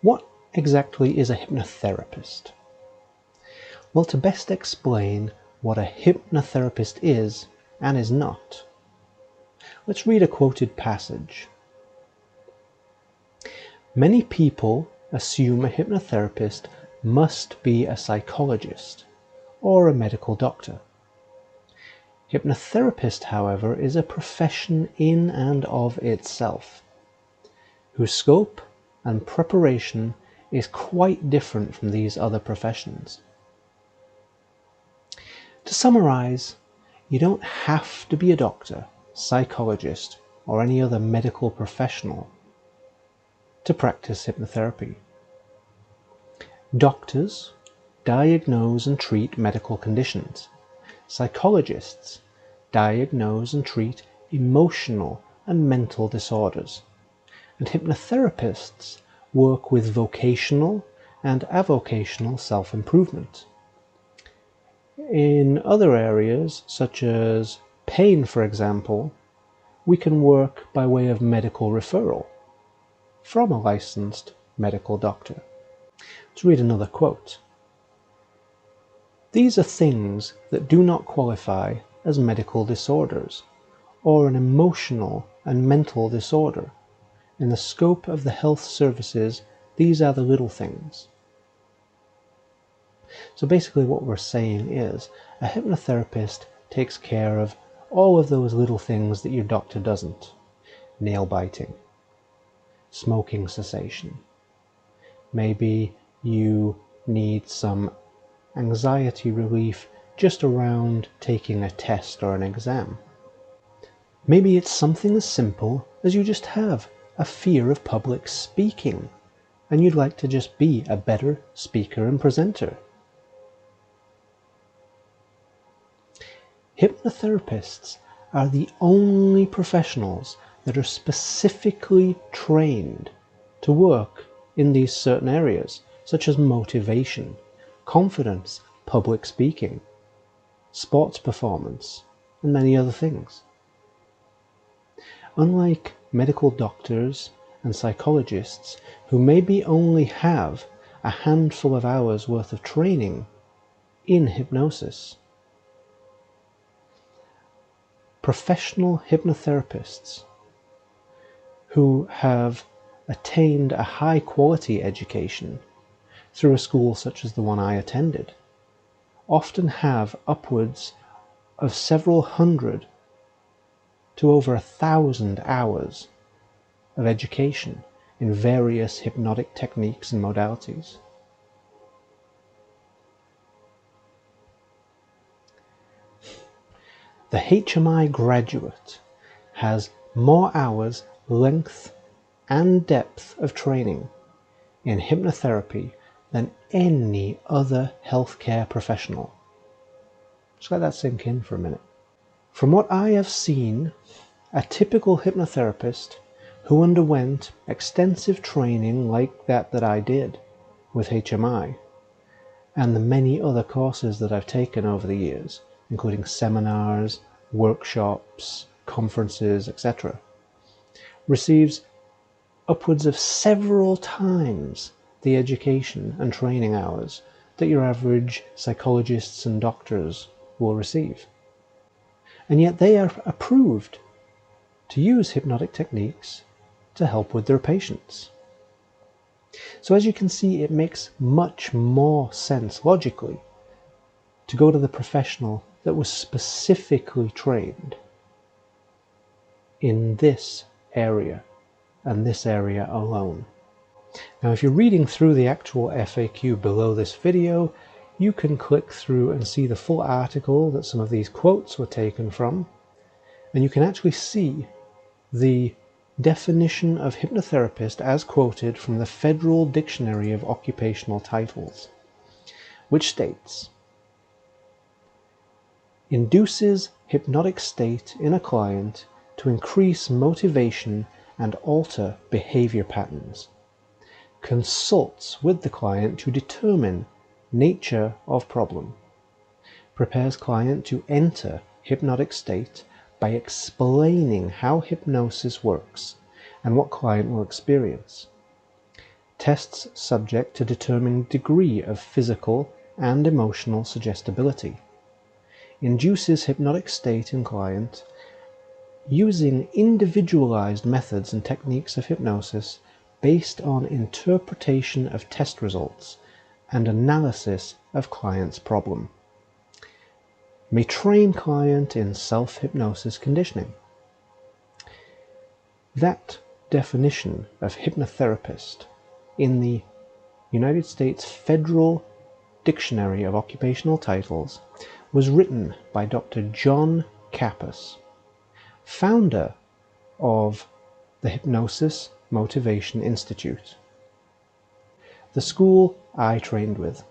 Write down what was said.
What exactly is a hypnotherapist? Well, to best explain what a hypnotherapist is and is not, let's read a quoted passage. Many people assume a hypnotherapist must be a psychologist or a medical doctor. Hypnotherapist, however, is a profession in and of itself, whose scope and preparation is quite different from these other professions. To summarize, you don't have to be a doctor, psychologist, or any other medical professional to practice hypnotherapy. Doctors diagnose and treat medical conditions. Psychologists diagnose and treat emotional and mental disorders. And hypnotherapists work with vocational and avocational self-improvement. In other areas, such as pain, for example, we can work by way of medical referral from a licensed medical doctor. Let's read another quote. These are things that do not qualify as medical disorders or an emotional and mental disorder. In the scope of the health services, these are the little things. So basically what we're saying is a hypnotherapist takes care of all of those little things that your doctor doesn't. Nail biting, smoking cessation. Maybe you need some anxiety relief just around taking a test or an exam. Maybe it's something as simple as you just have a fear of public speaking and you'd like to just be a better speaker and presenter. Hypnotherapists are the only professionals that are specifically trained to work in these certain areas, such as motivation, confidence, public speaking, sports performance, and many other things. Unlike medical doctors and psychologists who maybe only have a handful of hours worth of training in hypnosis, professional hypnotherapists who have attained a high quality education through a school such as the one I attended often have upwards of several hundred to over 1,000 hours of education in various hypnotic techniques and modalities. The HMI graduate has more hours, length, and depth of training in hypnotherapy than any other healthcare professional. Just let that sink in for a minute. From what I have seen, a typical hypnotherapist who underwent extensive training like that I did with HMI, and the many other courses that I've taken over the years, including seminars, workshops, conferences, etc., receives upwards of several times the education and training hours that your average psychologists and doctors will receive. And yet they are approved to use hypnotic techniques to help with their patients. So as you can see, it makes much more sense logically to go to the professional that was specifically trained in this area and this area alone. Now, if you're reading through the actual FAQ below this video, you can click through and see the full article that some of these quotes were taken from, and you can actually see the definition of hypnotherapist as quoted from the Federal Dictionary of Occupational Titles, which states, induces hypnotic state in a client to increase motivation and alter behavior patterns, consults with the client to determine nature of problem, prepares client to enter hypnotic state by explaining how hypnosis works and what client will experience, tests subject to determine degree of physical and emotional suggestibility, induces hypnotic state in client, using individualized methods and techniques of hypnosis based on interpretation of test results and analysis of client's problem. May train client in self-hypnosis conditioning. That definition of hypnotherapist in the United States Federal Dictionary of Occupational Titles was written by Dr. John Kappas, founder of the Hypnosis Motivation Institute, the school I trained with.